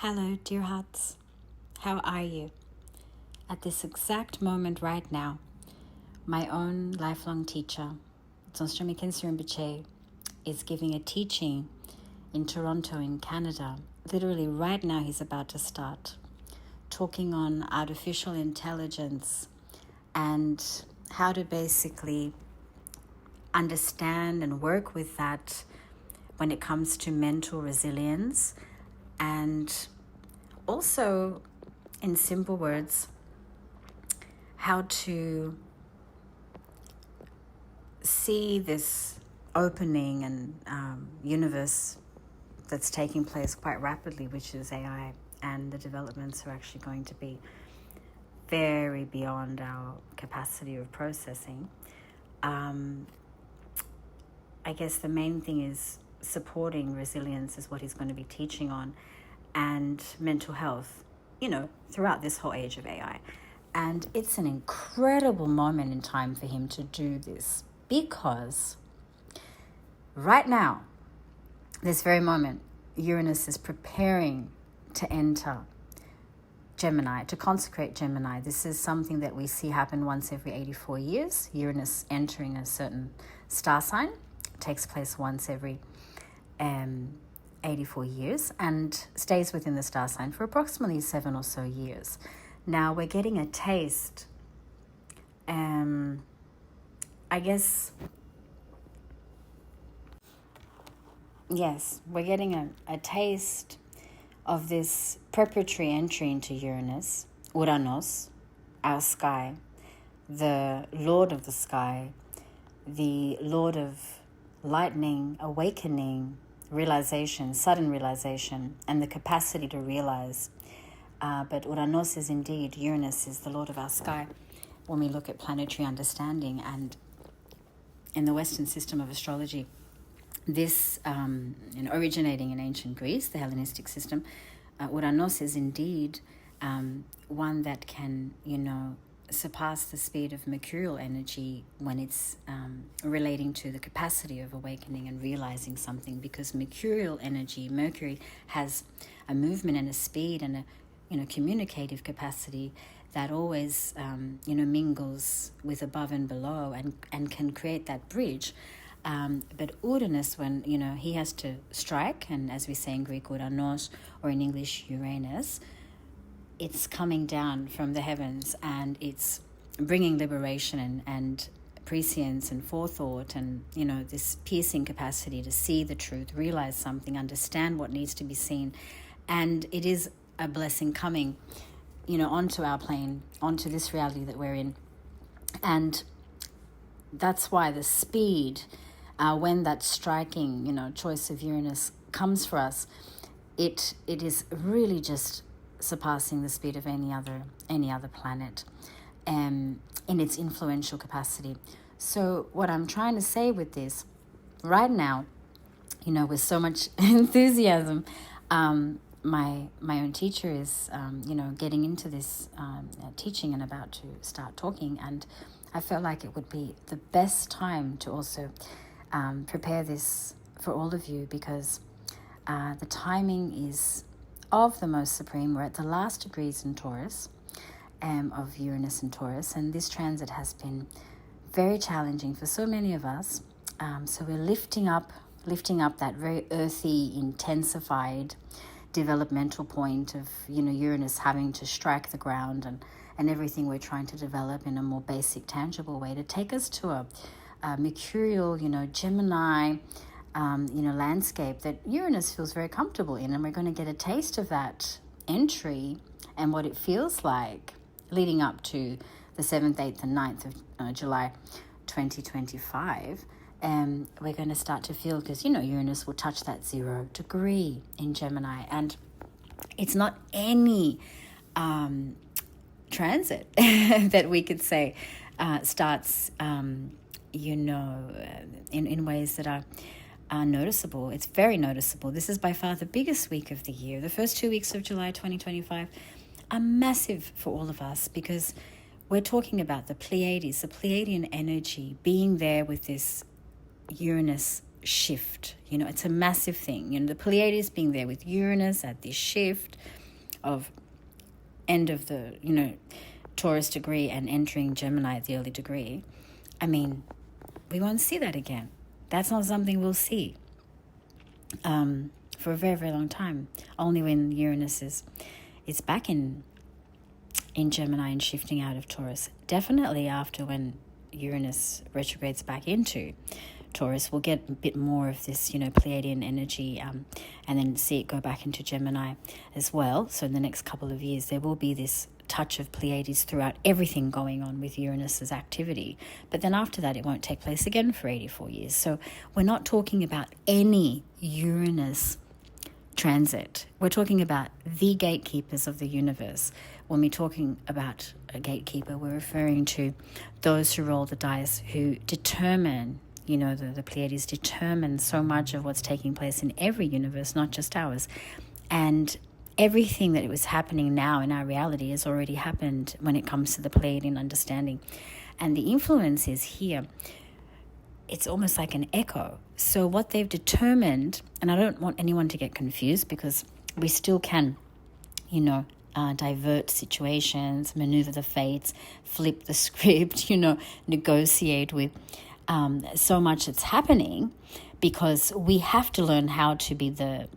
Hello, dear hearts. How are you? At this exact moment right now, my own lifelong teacher, Tsonströmi Rinpoche, is giving a teaching in Toronto, in Canada. Literally right now he's about to start, talking on artificial intelligence and how to basically understand and work with that when it comes to mental resilience, and also, in simple words, how to see this opening and universe that's taking place quite rapidly, which is AI, and the developments are actually going to be very beyond our capacity of processing. I guess the main thing is supporting resilience is what he's going to be teaching on, and mental health, throughout this whole age of AI. And it's an incredible moment in time for him to do this, because right now, this very moment, Uranus is preparing to enter Gemini, to consecrate Gemini. This is something that we see happen once every 84 years. Uranus entering a certain star sign takes place once every 84 years and stays within the star sign for approximately 7 or so years. Now we're getting a taste, we're getting a taste of this preparatory entry into Uranus, Uranus, our sky, the Lord of the sky, the Lord of lightning, awakening, realization, sudden realization, and the capacity to realize. But Uranus is indeed, Uranus is the Lord of our sky when we look at planetary understanding. And in the Western system of astrology, this, originating in ancient Greece, the Hellenistic system, Uranus is indeed one that can, surpass the speed of mercurial energy when it's relating to the capacity of awakening and realizing something, because mercurial energy, Mercury, has a movement and a speed and a communicative capacity that always mingles with above and below and can create that bridge. But Uranus, when he has to strike, and as we say in Greek, Uranos, or in English, Uranus, it's coming down from the heavens and it's bringing liberation and prescience and forethought and, this piercing capacity to see the truth, realize something, understand what needs to be seen. And it is a blessing coming, onto our plane, onto this reality that we're in. And that's why the speed, when that striking, choice of Uranus comes for us, it is really just surpassing the speed of any other planet in its influential capacity. So what I'm trying to say with this right now, with so much enthusiasm, my own teacher is getting into this teaching and about to start talking, and I felt like it would be the best time to also prepare this for all of you, because the timing is of the most supreme. We're at the last degrees in Taurus, of Uranus and Taurus, and this transit has been very challenging for so many of us. So we're lifting up that very earthy, intensified developmental point of Uranus having to strike the ground and everything we're trying to develop in a more basic, tangible way to take us to a mercurial, Gemini, landscape that Uranus feels very comfortable in. And we're going to get a taste of that entry and what it feels like leading up to the 7th, 8th and 9th of July 2025. And we're going to start to feel, because, Uranus will touch that 0 degree in Gemini. And it's not any transit that we could say starts, in ways that are noticeable. It's very noticeable. This is by far the biggest week of the year. The first 2 weeks of July 2025 are massive for all of us, because we're talking about the Pleiades, the Pleiadian energy being there with this Uranus shift. It's a massive thing. The Pleiades being there with Uranus at this shift of end of the, Taurus degree and entering Gemini at the early degree. I mean, we won't see that again. That's not something we'll see for a very, very long time. Only when Uranus is back in Gemini and shifting out of Taurus. Definitely after when Uranus retrogrades back into Taurus, we'll get a bit more of this, Pleiadian energy, and then see it go back into Gemini as well. So in the next couple of years, there will be this touch of Pleiades throughout everything going on with Uranus's activity. But then after that, it won't take place again for 84 years. So we're not talking about any Uranus transit. We're talking about the gatekeepers of the universe. When we're talking about a gatekeeper, we're referring to those who roll the dice, who determine, the Pleiades determine so much of what's taking place in every universe, not just ours. And everything that was happening now in our reality has already happened when it comes to the Pleiadian understanding. And the influence is here. It's almost like an echo. So what they've determined, and I don't want anyone to get confused, because we still can, divert situations, maneuver the fates, flip the script, negotiate with so much that's happening, because we have to learn how to be the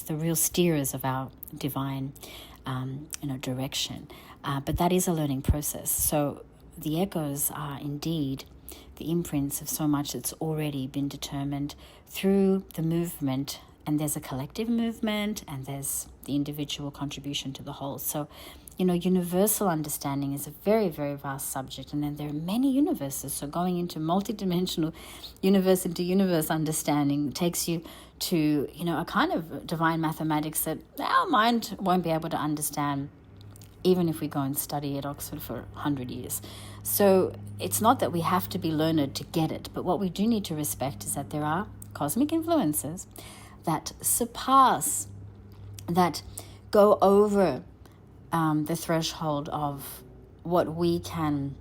real steerers of our divine, direction. But that is a learning process. So the echoes are indeed the imprints of so much that's already been determined through the movement. And there's a collective movement, and there's the individual contribution to the whole. So, universal understanding is a very, very vast subject. And then there are many universes. So going into multidimensional universe into universe understanding takes you to, a kind of divine mathematics that our mind won't be able to understand, even if we go and study at Oxford for 100 years. So it's not that we have to be learned to get it, but what we do need to respect is that there are cosmic influences that surpass, that go over the threshold of what we can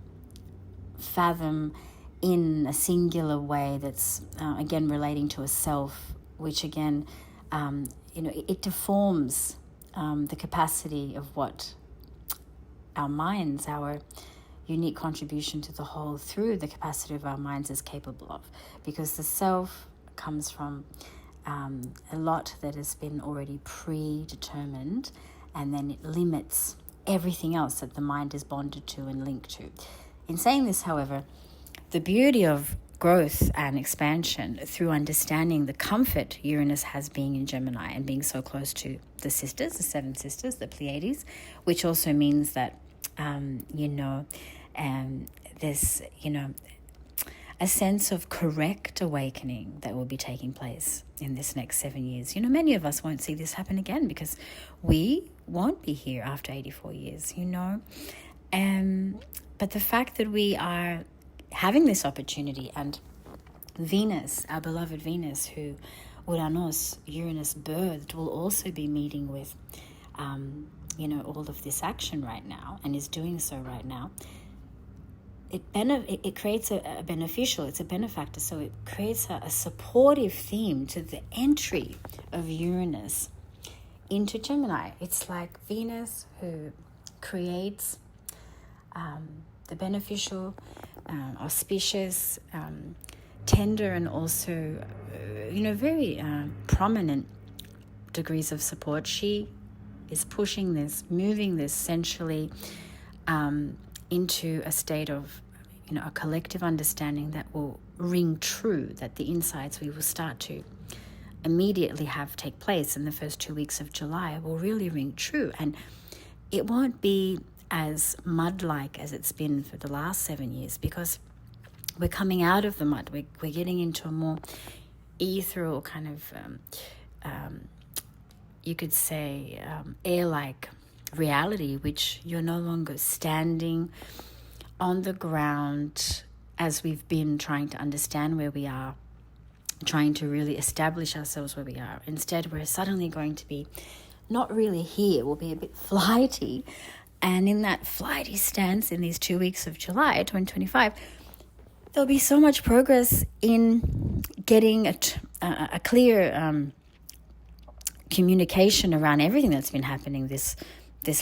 fathom in a singular way that's, again, relating to a self, which, again, it deforms the capacity of what our minds, our unique contribution to the whole through the capacity of our minds is capable of. Because the self comes from a lot that has been already predetermined, and then it limits everything else that the mind is bonded to and linked to. In saying this, however, the beauty of growth and expansion through understanding the comfort Uranus has being in Gemini and being so close to the sisters, the seven sisters, the Pleiades, which also means that, there's, a sense of correct awakening that will be taking place in this next 7 years. Many of us won't see this happen again because we won't be here after 84 years, But the fact that we are having this opportunity, and Venus, our beloved Venus, who Uranus birthed, will also be meeting with, all of this action right now, and is doing so right now. It creates a beneficial, it's a benefactor, so it creates a supportive theme to the entry of Uranus into Gemini. It's like Venus who creates the beneficial, auspicious, tender, and also, very prominent degrees of support. She is pushing this, moving this sensually into a state of, a collective understanding that will ring true, that the insights we will start to immediately have take place in the first 2 weeks of July will really ring true. And it won't be as mud-like as it's been for the last 7 years, because we're coming out of the mud. We're getting into a more ethereal kind of, you could say, air-like reality, which you're no longer standing on the ground as we've been trying to understand where we are, trying to really establish ourselves where we are. Instead, we're suddenly going to be not really here. We'll be a bit flighty. And in that flighty stance in these 2 weeks of July 2025, there'll be so much progress in getting a clear communication around everything that's been happening this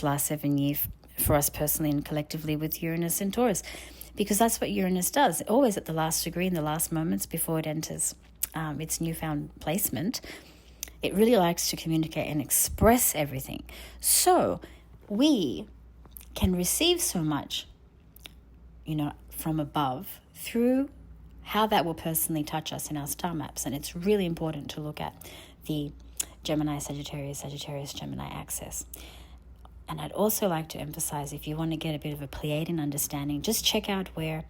last 7 years for us personally and collectively with Uranus and Taurus, because that's what Uranus does. Always at the last degree, in the last moments before it enters its newfound placement, it really likes to communicate and express everything. So we can receive so much, from above through how that will personally touch us in our star maps. And it's really important to look at the Gemini, Sagittarius, Sagittarius, Gemini axis. And I'd also like to emphasize, if you want to get a bit of a Pleiadian understanding, just check out where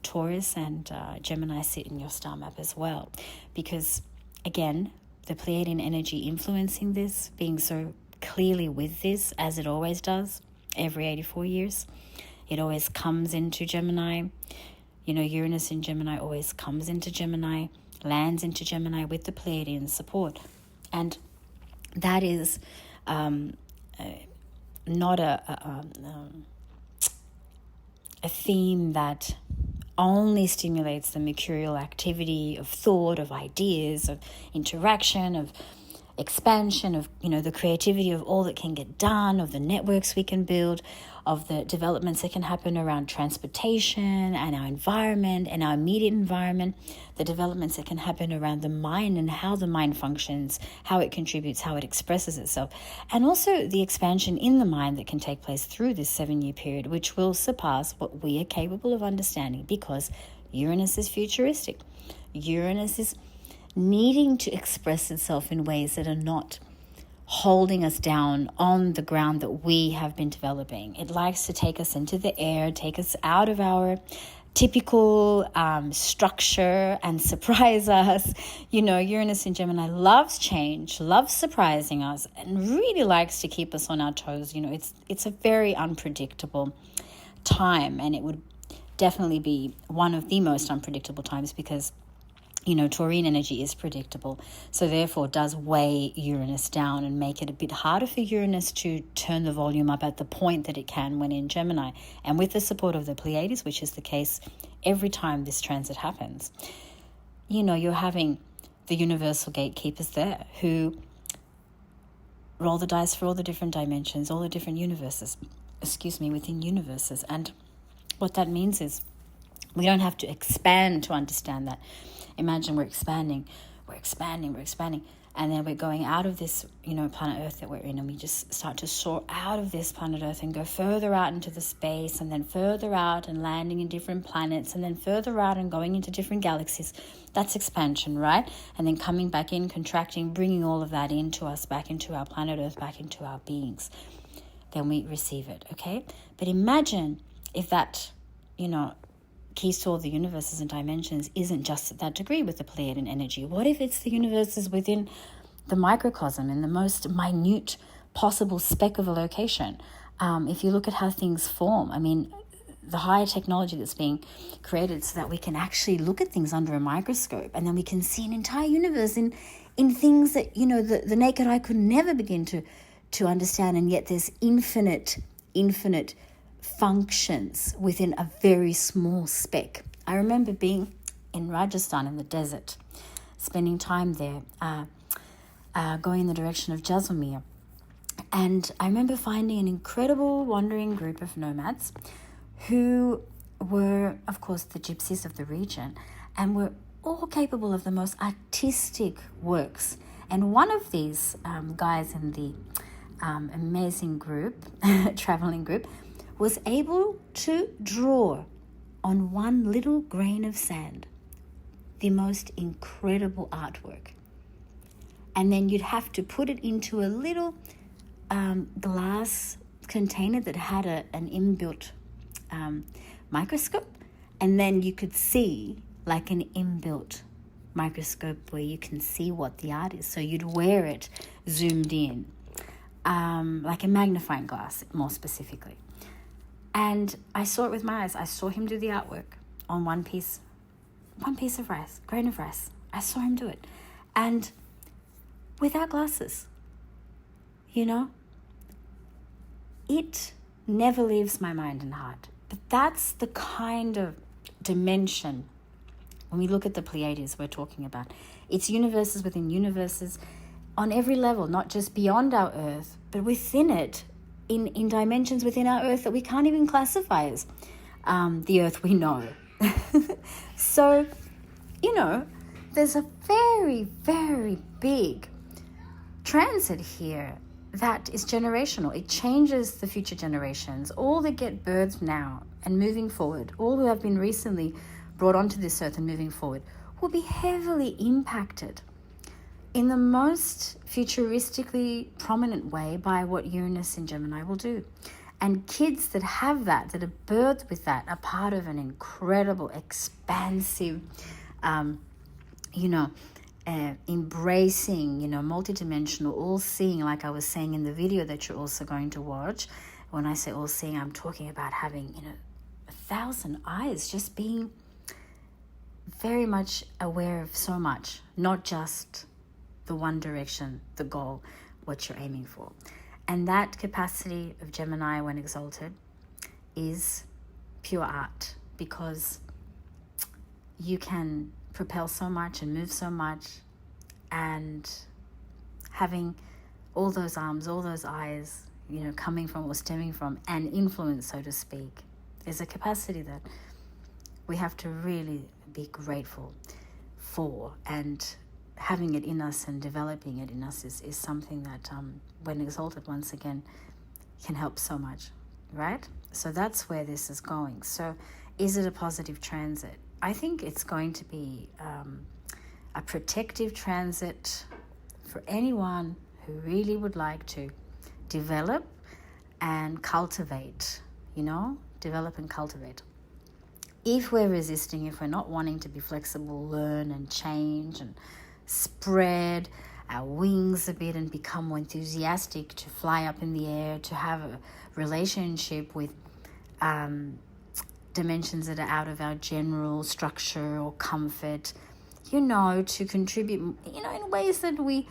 Taurus and Gemini sit in your star map as well. Because, again, the Pleiadian energy influencing this, being so clearly with this, as it always does, every 84 years, it always comes into Gemini. Uranus in Gemini always comes into Gemini, lands into Gemini with the Pleiadian support. And that is not a theme that only stimulates the mercurial activity of thought, of ideas, of interaction, of expansion, of the creativity of all that can get done, of the networks we can build, of the developments that can happen around transportation and our environment and our immediate environment, the developments that can happen around the mind and how the mind functions, how it contributes, how it expresses itself, and also the expansion in the mind that can take place through this 7-year period, which will surpass what we are capable of understanding, because Uranus is futuristic. Uranus is needing to express itself in ways that are not holding us down on the ground that we have been developing. It likes to take us into the air, take us out of our typical structure and surprise us. Uranus in Gemini loves change, loves surprising us, and really likes to keep us on our toes. It's a very unpredictable time, and it would definitely be one of the most unpredictable times, because Taurine energy is predictable, so therefore does weigh Uranus down and make it a bit harder for Uranus to turn the volume up at the point that it can when in Gemini. And with the support of the Pleiades, which is the case every time this transit happens, you're having the universal gatekeepers there who roll the dice for all the different dimensions, all the different universes, within universes. And what that means is we don't have to expand to understand that. Imagine we're expanding, and then we're going out of this, planet Earth that we're in, and we just start to soar out of this planet Earth and go further out into the space, and then further out and landing in different planets, and then further out and going into different galaxies. That's expansion, right? And then coming back in, contracting, bringing all of that into us, back into our planet Earth, back into our beings. Then we receive it, okay? But imagine if that, keys to all the universes and dimensions isn't just at that degree with the Pleiadian energy. What if it's the universes within the microcosm, in the most minute possible speck of a location? If you look at how things form, the higher technology that's being created so that we can actually look at things under a microscope, and then we can see an entire universe in things that, the naked eye could never begin to understand, and yet there's infinite functions within a very small speck. I remember being in Rajasthan in the desert, spending time there, going in the direction of Jaisalmer. And I remember finding an incredible wandering group of nomads who were, of course, the gypsies of the region, and were all capable of the most artistic works. And one of these guys in the amazing group, traveling group, was able to draw on one little grain of sand the most incredible artwork. And then you'd have to put it into a little glass container that had an inbuilt microscope, and then you could see like an inbuilt microscope where you can see what the art is. So you'd wear it zoomed in, like a magnifying glass more specifically. And I saw it with my eyes. I saw him do the artwork on one piece of rice, grain of rice. I saw him do it. And without glasses, it never leaves my mind and heart. But that's the kind of dimension When we look at the Pleiades we're talking about, it's universes within universes on every level, not just beyond our Earth, but within it, in dimensions within our Earth that we can't even classify as the Earth we know. So, there's a very, very big transit here that is generational. It changes the future generations. All that get birthed now and moving forward, all who have been recently brought onto this earth and moving forward, will be heavily impacted in the most futuristically prominent way by what Uranus in Gemini will do. And kids that have that are birthed with that, are part of an incredible, expansive, embracing, multidimensional, all-seeing, like I was saying in the video that you're also going to watch. When I say all-seeing, I'm talking about having, 1,000 eyes, just being very much aware of so much, not just the one direction, the goal, what you're aiming for. And that capacity of Gemini when exalted is pure art, because you can propel so much and move so much, and having all those arms, all those eyes, coming from or stemming from an influence, so to speak, is a capacity that we have to really be grateful for, and having it in us and developing it in us is something that when exalted once again can help so much, right? So that's where this is going. So is it a positive transit? I think it's going to be a protective transit for anyone who really would like to develop and cultivate, develop and cultivate. If we're resisting, if we're not wanting to be flexible, learn and change and spread our wings a bit and become more enthusiastic to fly up in the air, to have a relationship with dimensions that are out of our general structure or comfort, to contribute, in ways that we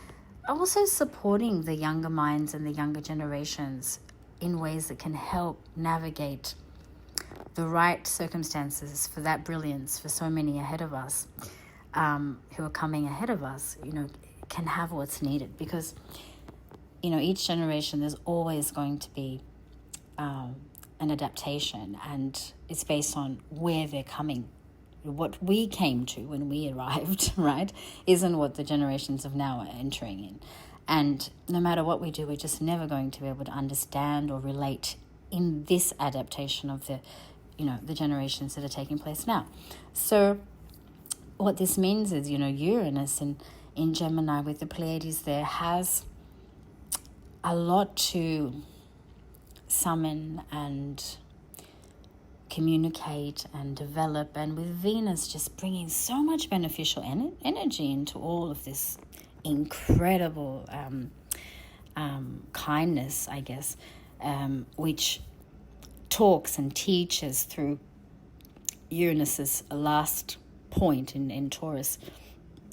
are also supporting the younger minds and the younger generations in ways that can help navigate the right circumstances for that brilliance for so many ahead of us, who are coming ahead of us, can have what's needed. Because, each generation, there's always going to be an adaptation, and it's based on where they're coming. What we came to when we arrived, right, isn't what the generations of now are entering in. And no matter what we do, we're just never going to be able to understand or relate in this adaptation of the generations that are taking place now. So what this means is, Uranus in Gemini with the Pleiades there has a lot to summon and communicate and develop, and with Venus just bringing so much beneficial energy into all of this incredible kindness, I guess, which talks and teaches through Uranus's last point in Taurus,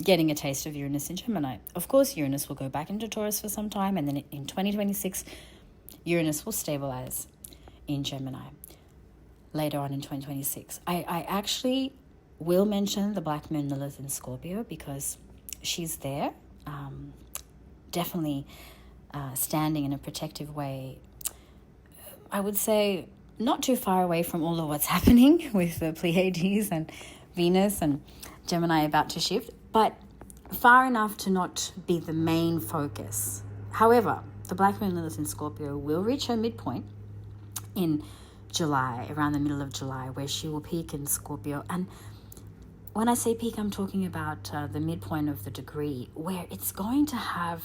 getting a taste of Uranus in Gemini. Of course, Uranus will go back into Taurus for some time, and then in 2026, Uranus will stabilize in Gemini later on in 2026. I actually will mention the Black Moon Lilith in Scorpio, because she's there, definitely standing in a protective way. I would say not too far away from all of what's happening with the Pleiades and Venus and Gemini about to shift, but far enough to not be the main focus. However, the Black Moon Lilith in Scorpio will reach her midpoint in July, around the middle of July, where she will peak in Scorpio. And when I say peak, I'm talking about the midpoint of the degree, where it's going to have,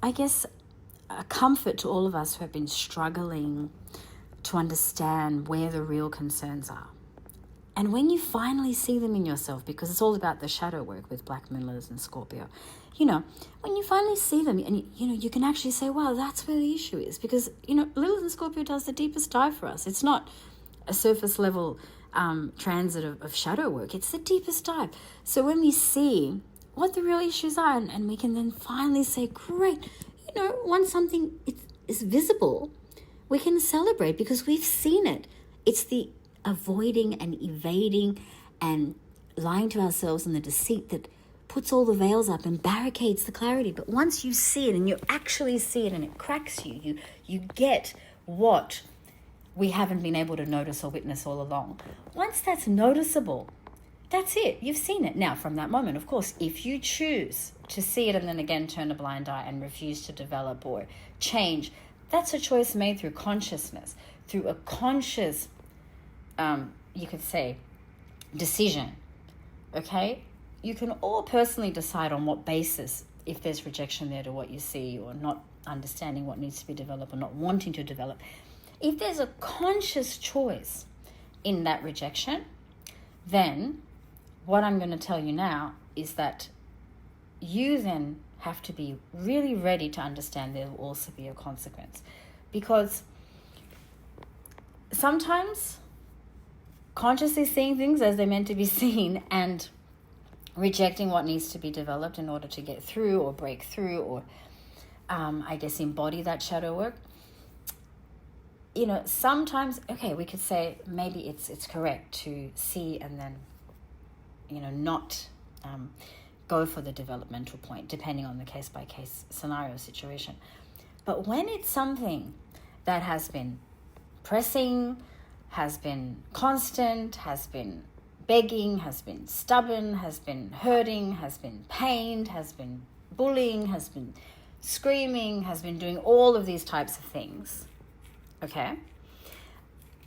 I guess, a comfort to all of us who have been struggling to understand where the real concerns are. And when you finally see them in yourself, because it's all about the shadow work with Black Moon Lilith and Scorpio, when you finally see them, and you can actually say, wow, that's where the issue is. Because, Lilith and Scorpio does the deepest dive for us. It's not a surface level transit of shadow work. It's the deepest dive. So when we see what the real issues are, and we can then finally say, great, once something is visible, we can celebrate because we've seen it. It's the avoiding and evading and lying to ourselves in the deceit that puts all the veils up and barricades the clarity. But once you see it and you actually see it and it cracks you, you get what we haven't been able to notice or witness all along. Once that's noticeable, that's it. You've seen it. Now, from that moment, of course, if you choose to see it and then again turn a blind eye and refuse to develop or change, that's a choice made through consciousness, through a conscious, you could say, decision. Okay? You can all personally decide on what basis, if there's rejection there to what you see, or not understanding what needs to be developed or not wanting to develop. If there's a conscious choice in that rejection, then what I'm going to tell you now is that you then have to be really ready to understand there will also be a consequence. Because sometimes consciously seeing things as they're meant to be seen and rejecting what needs to be developed in order to get through or break through or, I guess, embody that shadow work. You know, sometimes, okay, we could say maybe it's correct to see and then, you know, not go for the developmental point, depending on the case-by-case scenario situation. But when it's something that has been pressing, has been constant, has been begging, has been stubborn, has been hurting, has been pained, has been bullying, has been screaming, has been doing all of these types of things, okay?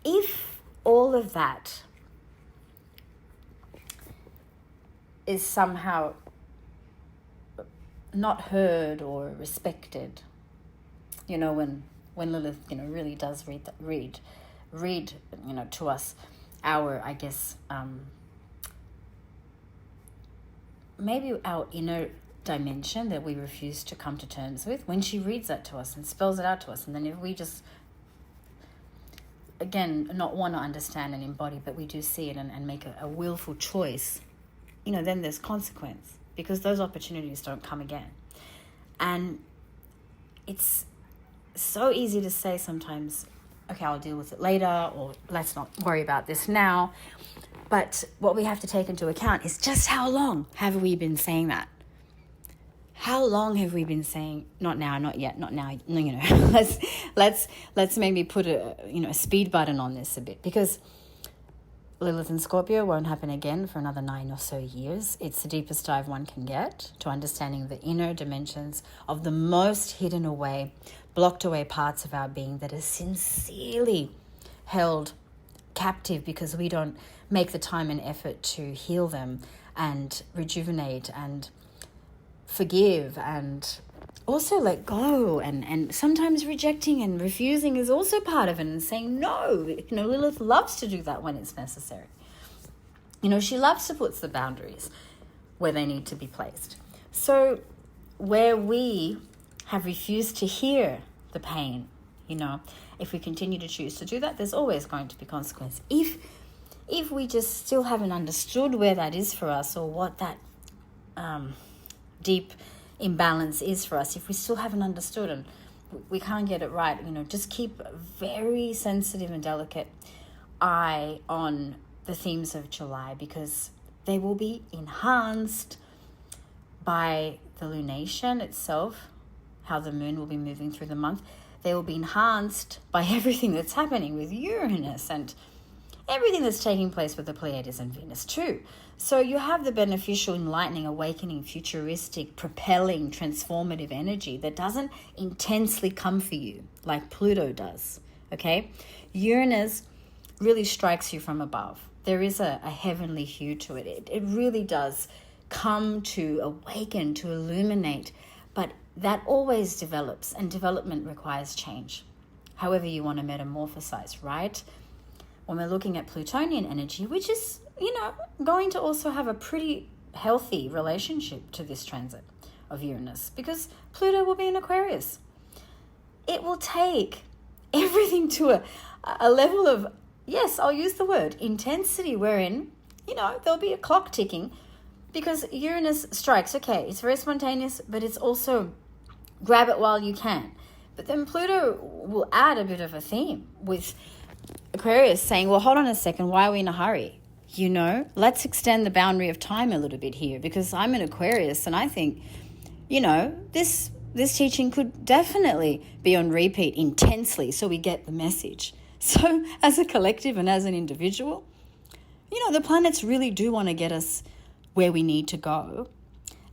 If all of that is somehow not heard or respected, you know, when Lilith, you know, really does read, you know, to us our, I guess, maybe our inner dimension that we refuse to come to terms with, when she reads that to us and spells it out to us, and then if we just, again, not want to understand and embody, but we do see it and make a willful choice, you know, then there's consequence, because those opportunities don't come again. And it's so easy to say sometimes, okay, I'll deal with it later, or let's not worry about this now. But what we have to take into account is just how long have we been saying that? How long have we been saying, not now, not yet, not now, no, you know, let's maybe put a speed button on this a bit, because Lilith and Scorpio won't happen again for another 9 or so years. It's the deepest dive one can get to understanding the inner dimensions of the most hidden away, blocked away parts of our being that are sincerely held captive because we don't make the time and effort to heal them and rejuvenate and forgive and also let go. And sometimes rejecting and refusing is also part of it, and saying no. You know, Lilith loves to do that when it's necessary. You know, she loves to put the boundaries where they need to be placed. So where we have refused to hear the pain, you know, if we continue to choose to do that, there's always going to be consequence. If we just still haven't understood where that is for us, or what that deep imbalance is for us, if we still haven't understood and we can't get it right, you know, just keep a very sensitive and delicate eye on the themes of July, because they will be enhanced by the lunation itself, how the moon will be moving through the month. They will be enhanced by everything that's happening with Uranus and everything that's taking place with the Pleiades and Venus too. So you have the beneficial, enlightening, awakening, futuristic, propelling, transformative energy that doesn't intensely come for you like Pluto does, okay? Uranus really strikes you from above. There is a heavenly hue to it. It really does come to awaken, to illuminate, but that always develops, and development requires change. However you want to metamorphosize, right? When we're looking at Plutonian energy, which is, you know, going to also have a pretty healthy relationship to this transit of Uranus, because Pluto will be in Aquarius. It will take everything to a level of, yes, I'll use the word intensity, wherein, you know, there'll be a clock ticking, because Uranus strikes, okay, it's very spontaneous, but it's also grab it while you can. But then Pluto will add a bit of a theme with Aquarius saying, well, hold on a second, why are we in a hurry? Let's extend the boundary of time a little bit here, because I'm an Aquarius and I think, this teaching could definitely be on repeat intensely so we get the message. So as a collective and as an individual, the planets really do want to get us where we need to go.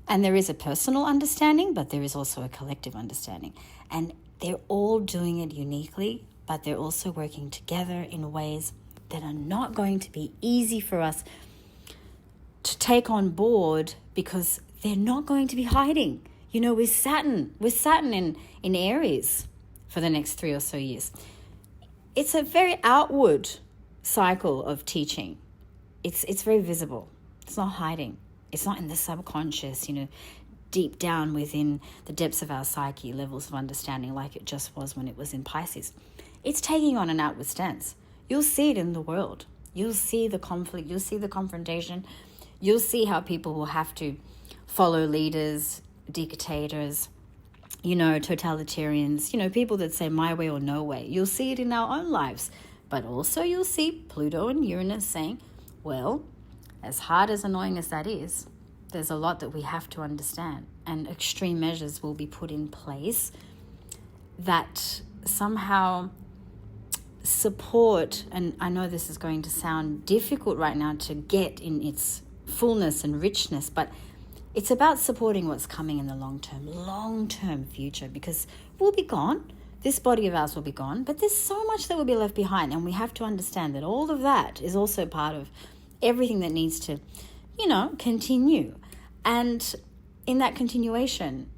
And there is a personal understanding, but there is also a collective understanding. And they're all doing it uniquely, but they're also working together in ways that are not going to be easy for us to take on board, because they're not going to be hiding. With Saturn in Aries for the next 3 or so years. It's a very outward cycle of teaching. It's very visible. It's not hiding. It's not in the subconscious, deep down within the depths of our psyche, levels of understanding like it just was when it was in Pisces. It's taking on an outward stance. You'll see it in the world. You'll see the conflict. You'll see the confrontation. You'll see how people will have to follow leaders, dictators, totalitarians, people that say my way or no way. You'll see it in our own lives. But also you'll see Pluto and Uranus saying, well, as hard as annoying as that is, there's a lot that we have to understand, and extreme measures will be put in place that somehow support, and I know this is going to sound difficult right now to get in its fullness and richness, but it's about supporting what's coming in the long-term future, because we'll be gone. This body of ours will be gone, but there's so much that will be left behind, and we have to understand that all of that is also part of everything that needs to, continue. And in that continuation,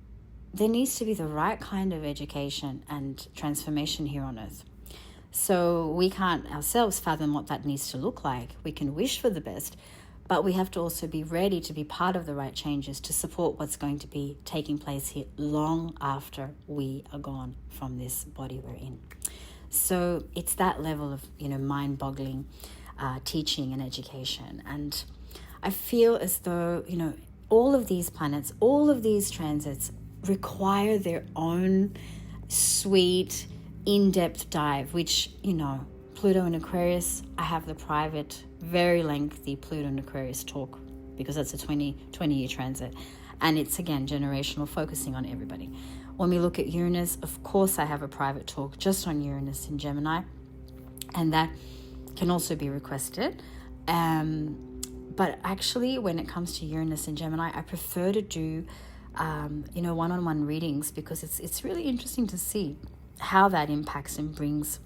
there needs to be the right kind of education and transformation here on Earth. So we can't ourselves fathom what that needs to look like. We can wish for the best, but we have to also be ready to be part of the right changes to support what's going to be taking place here long after we are gone from this body we're in. So it's that level of, mind-boggling teaching and education. And I feel as though, all of these planets, all of these transits require their own sweet, in-depth dive, which, Pluto and Aquarius, I have the private, very lengthy Pluto and Aquarius talk, because that's a 20-year transit. And it's, again, generational, focusing on everybody. When we look at Uranus, of course, I have a private talk just on Uranus in Gemini, and that can also be requested. But actually, when it comes to Uranus and Gemini, I prefer to do, one-on-one readings, because it's really interesting to see how that impacts and brings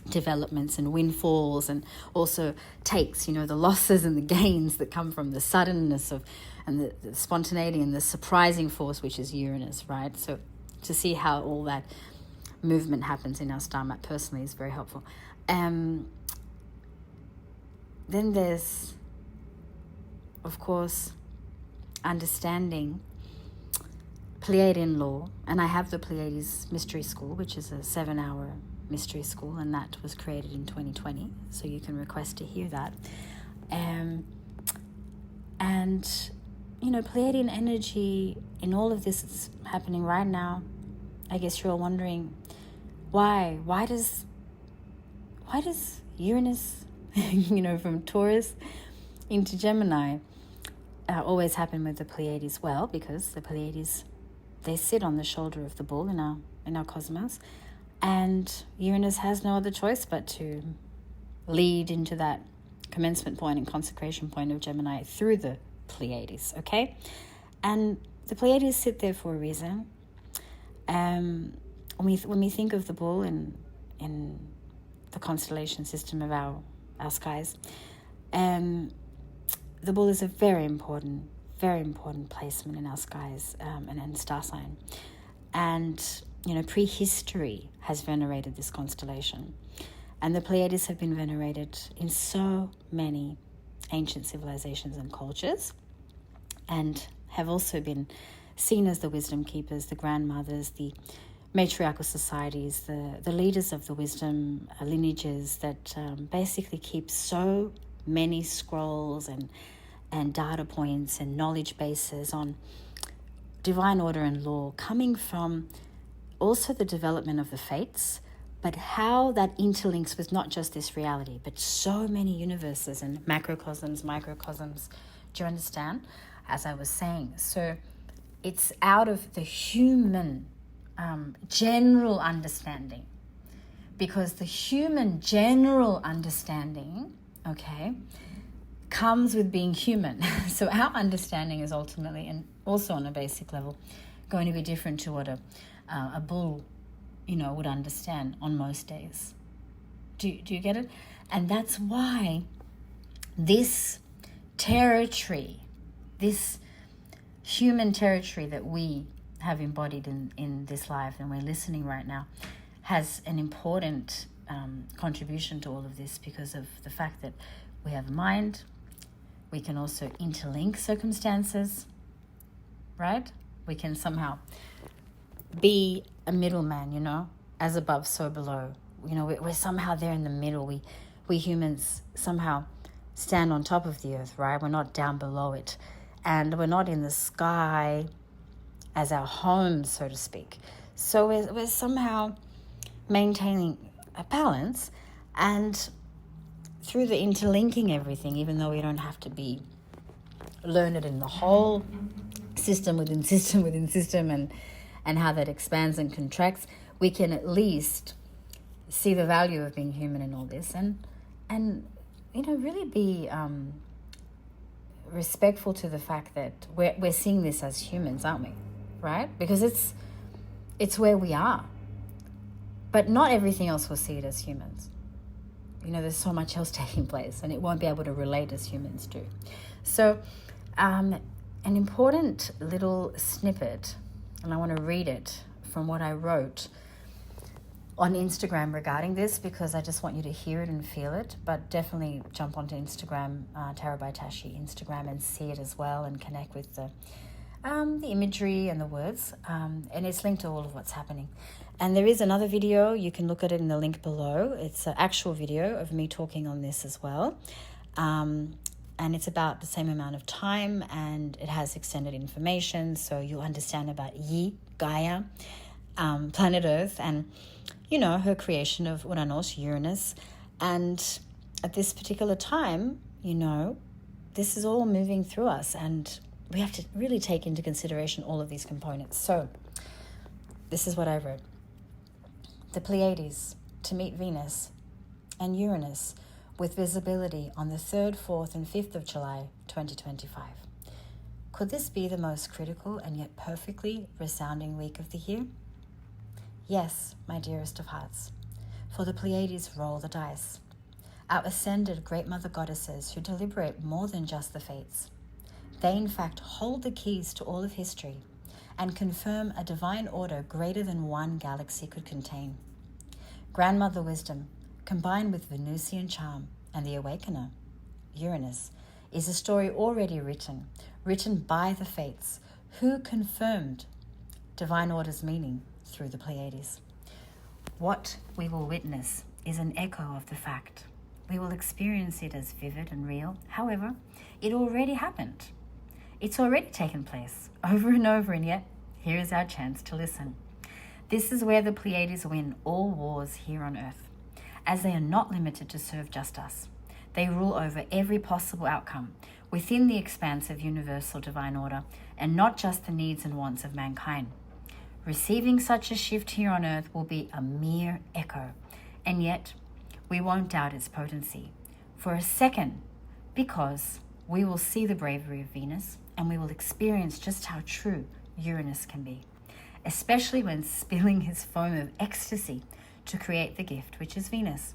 developments and windfalls, and also takes, the losses and the gains that come from the suddenness of, and the spontaneity and the surprising force, which is Uranus, right? So to see how all that movement happens in our star map personally is very helpful. Then there's, of course, understanding Pleiadian law, and I have the Pleiades Mystery School, which is a 7-hour mystery school, and that was created in 2020, so you can request to hear that. And Pleiadian energy in all of this that's happening right now, I guess you're all wondering, why does Uranus, from Taurus into Gemini, always happen with the Pleiades? Well, because the Pleiades, they sit on the shoulder of the bull in our cosmos, and Uranus has no other choice but to lead into that commencement point and consecration point of Gemini through the Pleiades, okay? And the Pleiades sit there for a reason. When we think of the bull in the constellation system of our skies, the bull is a very important placement in our skies, and star sign. And, prehistory has venerated this constellation. And the Pleiades have been venerated in so many ancient civilizations and cultures, and have also been seen as the wisdom keepers, the grandmothers, the matriarchal societies, the leaders of the wisdom lineages that basically keep so many scrolls and data points and knowledge bases on divine order and law, coming from also the development of the fates, but how that interlinks with not just this reality, but so many universes and macrocosms, microcosms. Do you understand? As I was saying. So it's out of the human general understanding. Because the human general understanding, okay, comes with being human. So our understanding is ultimately, and also on a basic level, going to be different to what a bull, would understand on most days. Do you get it? And that's why this territory, this human territory that we have embodied in this life and we're listening right now, has an important contribution to all of this, because of the fact that we have a mind. We can also interlink circumstances, right? We can somehow be a middleman, as above, so below. We're somehow there in the middle. We humans somehow stand on top of the earth, right? We're not down below it. And we're not in the sky as our home, so to speak. So we're somehow maintaining a balance, and through the interlinking everything, even though we don't have to be learned in the whole system within system within system and how that expands and contracts, we can at least see the value of being human in all this, and really be respectful to the fact that we're seeing this as humans, aren't we? Right? Because it's where we are. But not everything else will see it as humans. There's so much else taking place, and it won't be able to relate as humans do. So an important little snippet, and I want to read it from what I wrote on Instagram regarding this, because I just want you to hear it and feel it. But definitely jump onto Instagram, TarotbyTashi Instagram, and see it as well, and connect with the imagery and the words, and it's linked to all of what's happening. And there is another video, you can look at it in the link below. It's an actual video of me talking on this as well, and it's about the same amount of time, and it has extended information, so you'll understand about Yi, Gaia, planet Earth, and her creation of Uranus, and at this particular time, this is all moving through us, and we have to really take into consideration all of these components. So this is what I wrote. The Pleiades to meet Venus and Uranus with visibility on the 3rd, 4th and 5th of July 2025. Could this be the most critical and yet perfectly resounding week of the year? Yes, my dearest of hearts, for the Pleiades roll the dice. Our ascended Great Mother Goddesses who deliberate more than just the fates. They in fact hold the keys to all of history and confirm a divine order greater than one galaxy could contain. Grandmother wisdom, combined with Venusian charm and the awakener, Uranus, is a story already written by the fates, who confirmed divine order's meaning through the Pleiades. What we will witness is an echo of the fact. We will experience it as vivid and real. However, it already happened. It's already taken place over and over, and yet here is our chance to listen. This is where the Pleiades win all wars here on Earth, as they are not limited to serve just us. They rule over every possible outcome within the expanse of universal divine order, and not just the needs and wants of mankind. Receiving such a shift here on Earth will be a mere echo, and yet we won't doubt its potency for a second, because we will see the bravery of Venus, and we will experience just how true Uranus can be, especially when spilling his foam of ecstasy to create the gift, which is Venus.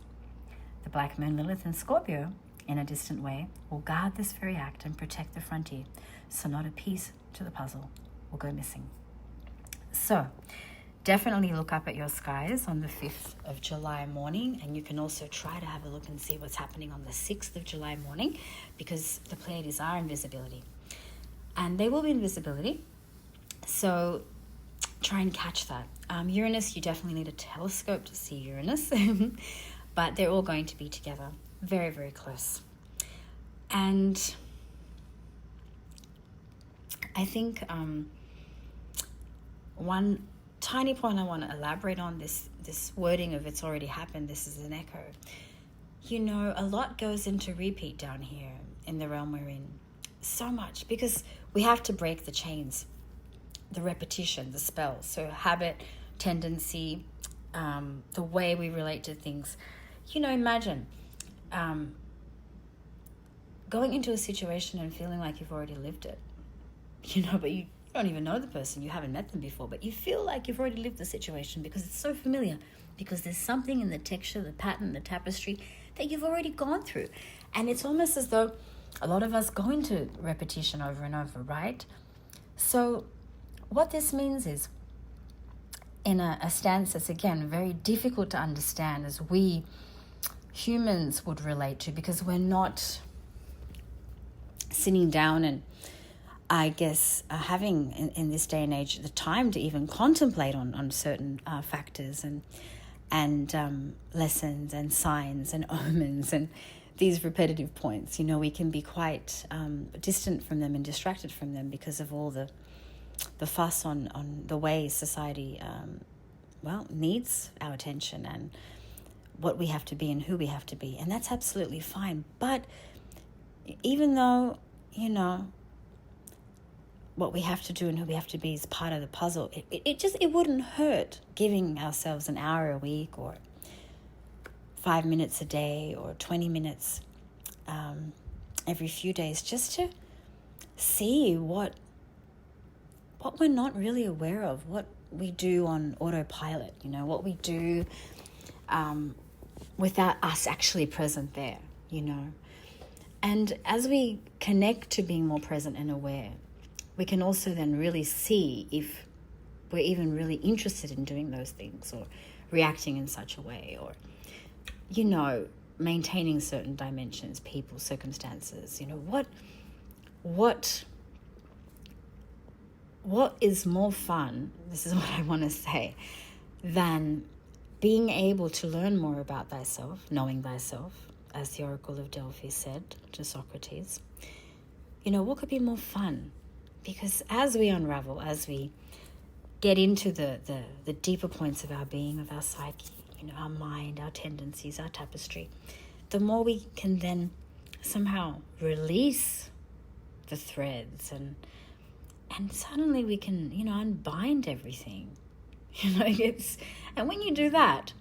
The Black Moon, Lilith, and Scorpio, in a distant way, will guard this very act and protect the frontier, so not a piece to the puzzle will go missing. So, definitely look up at your skies on the 5th of July morning, and you can also try to have a look and see what's happening on the 6th of July morning, because the Pleiades are in visibility. And they will be in visibility, so try and catch that. Uranus, you definitely need a telescope to see Uranus, but they're all going to be together, very, very close. And I think one tiny point I want to elaborate on, this wording of it's already happened, this is an echo. A lot goes into repeat down here in the realm we're in. So much, because we have to break the chains, the repetition, the spells. So habit, tendency, the way we relate to things. Imagine going into a situation and feeling like you've already lived it, but you don't even know the person, you haven't met them before, but you feel like you've already lived the situation because it's so familiar, because there's something in the texture, the pattern, the tapestry that you've already gone through. And it's almost as though a lot of us go into repetition over and over, right? So what this means is, in a stance that's, again, very difficult to understand as we humans would relate to, because we're not sitting down and, I guess, having in this day and age the time to even contemplate on certain factors and lessons and signs and omens and these repetitive points. We can be quite distant from them and distracted from them because of all the fuss on the way society needs our attention and what we have to be and who we have to be. And that's absolutely fine. But even though, what we have to do and who we have to be is part of the puzzle, it wouldn't hurt giving ourselves an hour a week or 5 minutes a day or 20 minutes every few days, just to see what we're not really aware of, what we do on autopilot, what we do without us actually present there, And as we connect to being more present and aware, we can also then really see if we're even really interested in doing those things or reacting in such a way, or, maintaining certain dimensions, people, circumstances. What is more fun, this is what I want to say, than being able to learn more about thyself, knowing thyself, as the Oracle of Delphi said to Socrates. What could be more fun? Because as we unravel, as we get into the deeper points of our being, of our psyche, our mind, our tendencies, our tapestry, the more we can then somehow release the threads and suddenly we can, unbind everything. And when you do that,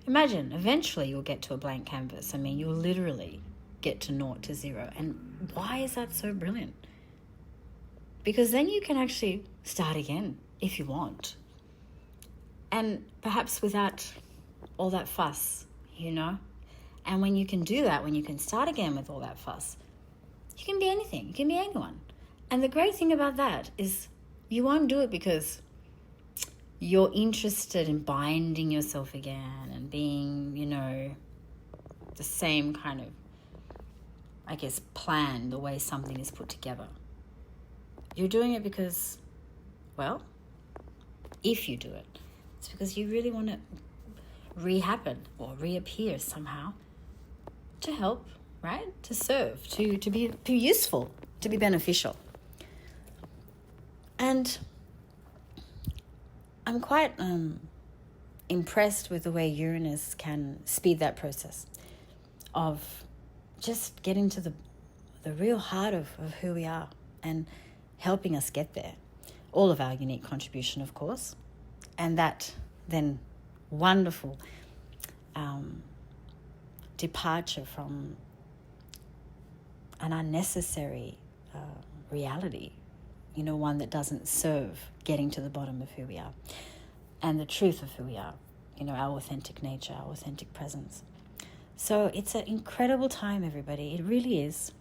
imagine eventually you'll get to a blank canvas. You'll literally get to 0 to 0. And why is that so brilliant? Because then you can actually start again if you want. And perhaps without all that fuss, And when you can do that, when you can start again with all that fuss, you can be anything. You can be anyone. And the great thing about that is you won't do it because you're interested in binding yourself again and being, the same kind of, I guess, plan, the way something is put together. You're doing it because, if you do it, it's because you really want to rehappen or reappear somehow to help, right? To serve, to be useful, to be beneficial. And I'm quite impressed with the way Uranus can speed that process of just getting to the real heart of who we are and helping us get there. All of our unique contribution, of course. And that then wonderful departure from an unnecessary reality, one that doesn't serve getting to the bottom of who we are and the truth of who we are, our authentic nature, our authentic presence. So it's an incredible time, everybody. It really is.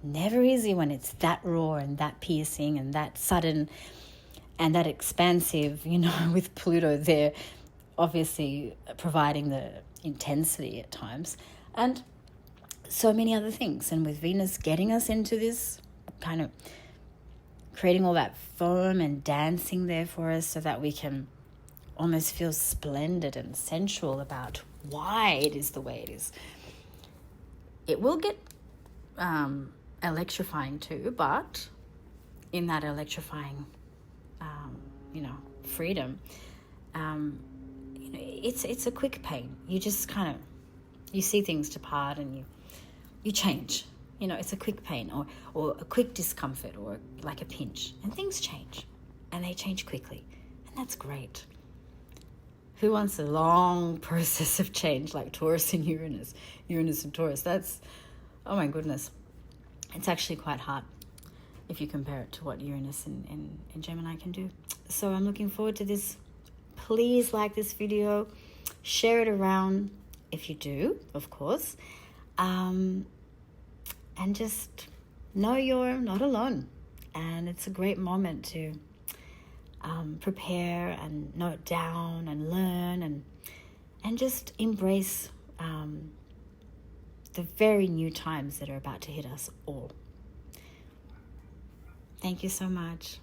Never easy when it's that raw and that piercing and that sudden and that expansive, with Pluto there obviously providing the intensity at times and so many other things. And with Venus getting us into this kind of creating all that foam and dancing there for us so that we can almost feel splendid and sensual about why it is the way it is. It will get electrifying too, but in that electrifying, freedom, it's a quick pain. You just kind of, you see things depart and you change. It's a quick pain or a quick discomfort or like a pinch, and things change, and they change quickly, and that's great. Who wants a long process of change like Taurus and Uranus and Taurus? That's, oh my goodness. It's actually quite hard if you compare it to what Uranus and Gemini can do. So I'm looking forward to this. Please like this video. Share it around if you do, of course. And just know you're not alone. And it's a great moment to prepare and note down and learn and just embrace the very new times that are about to hit us all. Thank you so much.